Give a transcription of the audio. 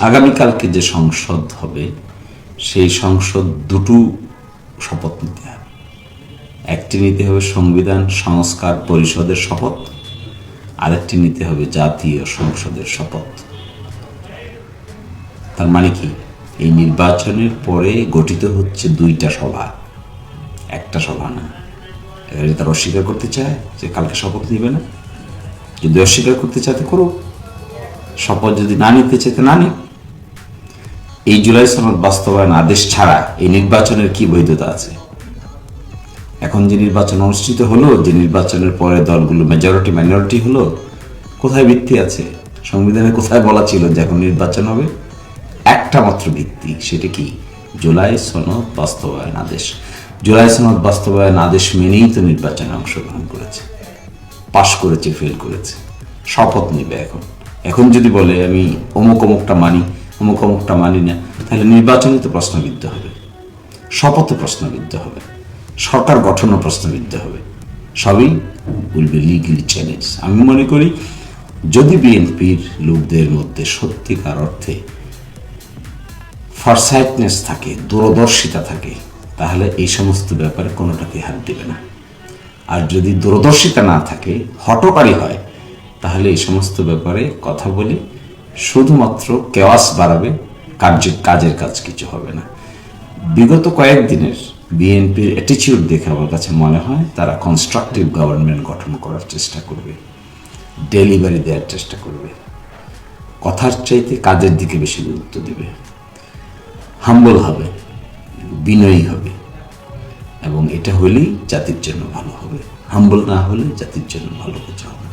আগামীকালকে যে সংসদ হবে সেই সংসদ দুটো শপথ নিতে হবে। একটি নিতে হবে সংবিধান সংস্কার পরিষদের শপথ, আরেকটি নিতে হবে জাতীয় সংসদের শপথ। তার মানে কি, এই নির্বাচনের পরে গঠিত হচ্ছে দুইটা সভা, একটা সভা না। এবারে তারা অস্বীকার করতে চায় যে কালকে শপথ নিবে না, যদি অস্বীকার করতে চায় তো করুক, শপথ যদি না নিতে চায় তো না নিক। এই জুলাই সনদ বাস্তবায়ন আদেশ ছাড়া এই নির্বাচনের কি বৈধতা আছে? এখন যে নির্বাচন অনুষ্ঠিত হলো, যে নির্বাচনের পরে দলগুলো মেজরিটি মাইনরিটি হলো, কোথায় ভিত্তি আছে? সংবিধানে কোথায় বলা ছিল যে এখন নির্বাচন হবে? একটা মাত্র ভিত্তি, সেটা কি? জুলাই সনদ বাস্তবায়ন আদেশ। জুলাই সনদ বাস্তবায়ন আদেশ মেনেই তো নির্বাচনে অংশগ্রহণ করেছে, পাশ করেছে, ফেল করেছে, শপথ নিবে। এখন যদি বলে আমি অমুক অমুকটা মানি, অমুক অমুকটা মানি না, তাহলে নির্বাচনে তো প্রশ্নবিদ্ধ হবে, শপথে প্রশ্নবিদ্ধ হবে, সরকার গঠনও প্রশ্নবিদ্ধ হবে, সবই উইল বি লিগালি চ্যালেঞ্জ। আমি মনে করি যদি বিএনপির লোকদের মধ্যে সত্যিকার অর্থে ফরসাইটনেস থাকে, দূরদর্শিতা থাকে, তাহলে এই সমস্ত ব্যাপারে কোনোটাকে হাত দেবে না। আর যদি দূরদর্শিতা না থাকে, হঠকারী হয়, তাহলে এই সমস্ত ব্যাপারে কথা বলে শুধুমাত্র কেওয়াস বাড়াবে, কাজের কাজ কিছু হবে না। বিগত কয়েকদিনের বিএনপির অ্যাটিচিউড দেখে আমার কাছে মনে হয় তারা কনস্ট্রাকটিভ গভর্নমেন্ট গঠন করার চেষ্টা করবে, ডেলিভারি দেওয়ার চেষ্টা করবে, কথার চাইতে কাজের দিকে বেশি গুরুত্ব দেবে, হাম্বল হবে, বিনয়ী হবে, এবং এটা হলেই জাতির জন্য ভালো হবে। হাম্বল না হলে জাতির জন্য ভালো কিছু হবে।